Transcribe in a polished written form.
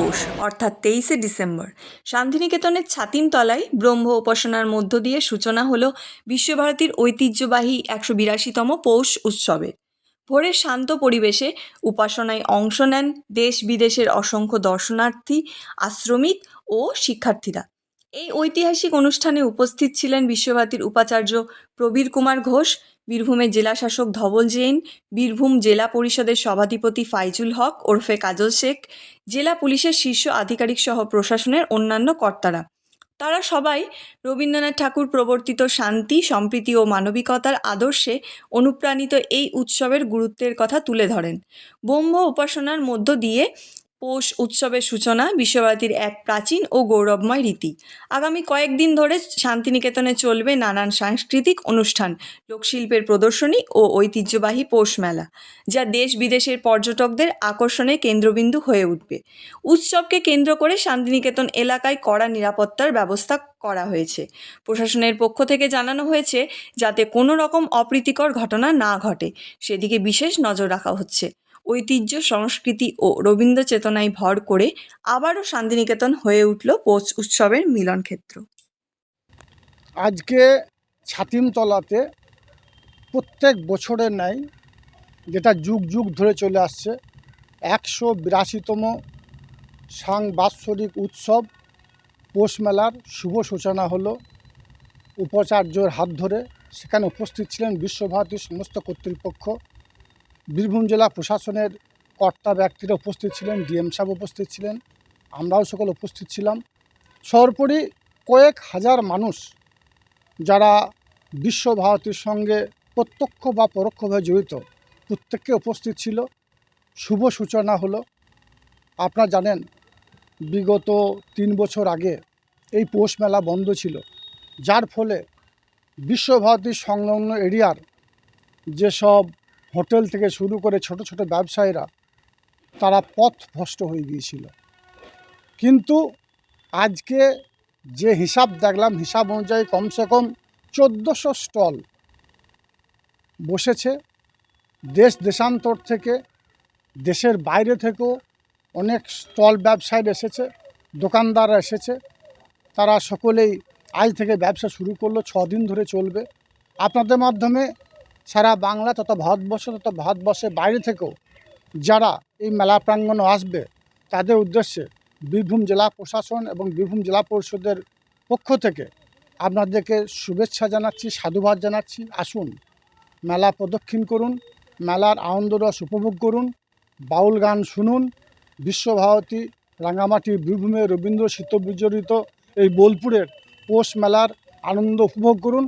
পৌষ অর্থাৎ 23শে ডিসেম্বর শান্তিনিকেতনের ছাতিমতলায় ব্রহ্ম উপাসনার মধ্য দিয়ে সূচনা হলো বিশ্বভারতীর ঐতিহ্যবাহী 182তম পৌষ উৎসবের। ভোরের শান্ত পরিবেশে উপাসনায় অংশ নেন দেশ বিদেশের অসংখ্য দর্শনার্থী, আশ্রমিক ও শিক্ষার্থীরা। এই ঐতিহাসিক অনুষ্ঠানে উপস্থিত ছিলেন বিশ্বভারতীর উপাচার্য প্রবীর কুমার ঘোষ, বীরভূমের জেলাশাসক ধবল জৈন, বীরভূম জেলা পরিষদের সভাধিপতি ফাইজুল হক ওরফে কাজল শেখ, জেলা পুলিশের শীর্ষ আধিকারিক সহ প্রশাসনের অন্যান্য কর্তারা। তারা সবাই রবীন্দ্রনাথ ঠাকুর প্রবর্তিত শান্তি, সম্প্রীতি ও মানবিকতার আদর্শে অনুপ্রাণিত এই উৎসবের গুরুত্বের কথা তুলে ধরেন। ব্রহ্ম উপাসনার মধ্য দিয়ে পৌষ উৎসবের সূচনা বিশ্বভারতীর এক প্রাচীন ও গৌরবময় রীতি। আগামী কয়েকদিন ধরে শান্তিনিকেতনে চলবে নানান সাংস্কৃতিক অনুষ্ঠান, লোকশিল্পের প্রদর্শনী ও ঐতিহ্যবাহী পৌষ মেলা, যা দেশ বিদেশের পর্যটকদের আকর্ষণের কেন্দ্রবিন্দু হয়ে উঠবে। উৎসবকে কেন্দ্র করে শান্তিনিকেতন এলাকায় কড়া নিরাপত্তার ব্যবস্থা করা হয়েছে। প্রশাসনের পক্ষ থেকে জানানো হয়েছে যাতে কোনো রকম অপ্রীতিকর ঘটনা না ঘটে সেদিকে বিশেষ নজর রাখা হচ্ছে। ঐতিহ্য, সংস্কৃতি ও রবীন্দ্র চেতনায় ভর করে আবারও শান্তিনিকেতন হয়ে উঠল পৌষ উৎসবের মিলনক্ষেত্র। আজকে ছাতিমতলাতে প্রত্যেক বছরের ন্যায়, যেটা যুগ যুগ ধরে চলে আসছে, 182তম সাংবাৎসরিক উৎসব পৌষ মেলার শুভ সূচনা হলো উপাচার্যর হাত ধরে। সেখানে উপস্থিত ছিলেন বিশ্বভারতীর সমস্ত কর্তৃপক্ষ, বীরভূম জেলা প্রশাসনের কর্তা ব্যক্তিরা উপস্থিত ছিলেন, ডিএম সাহেব উপস্থিত ছিলেন, আমরাও সকল উপস্থিত ছিলাম। সর্বোপরি কয়েক হাজার মানুষ যারা বিশ্বভারতীর সঙ্গে প্রত্যক্ষ বা পরোক্ষভাবে জড়িত, প্রত্যেককে উপস্থিত ছিল। শুভ সূচনা হলো। আপনারা জানেন, বিগত 3 বছর আগে এই পৌষ মেলা বন্ধ ছিল, যার ফলে বিশ্বভারতীর সংলগ্ন এরিয়ার যেসব হোটেল থেকে শুরু করে ছোট ছোট ব্যবসায়ীরা, তারা পথভ্রষ্ট হয়ে গিয়েছিল। কিন্তু আজকে যে হিসাব দেখলাম, হিসাব অনুযায়ী কমসে কম 1400 স্টল বসেছে। দেশ দেশান্তর থেকে, দেশের বাইরে থেকেও অনেক স্টল ব্যবসায়ী এসেছে, দোকানদাররা এসেছে। তারা সকলেই আজ থেকে ব্যবসা শুরু করলো, 6 দিন ধরে চলবে। আপনাদের মাধ্যমে সারা বাংলা তথা ভারতবর্ষ তথা ভারতবর্ষের বাইরে থেকেও যারা এই মেলা প্রাঙ্গণে আসবে, তাদের উদ্দেশ্যে বীরভূম জেলা প্রশাসন এবং বীরভূম জেলা পরিষদের পক্ষ থেকে আপনাদেরকে শুভেচ্ছা জানাচ্ছি, সাধুবাদ জানাচ্ছি। আসুন, মেলা প্রদক্ষিণ করুন, মেলার আনন্দ রস উপভোগ করুন, বাউল গান শুনুন, বিশ্বভারতী রাঙামাটি বীরভূমের রবীন্দ্র শীত বিজড়িত এই বোলপুরের পৌষ মেলার আনন্দ উপভোগ করুন।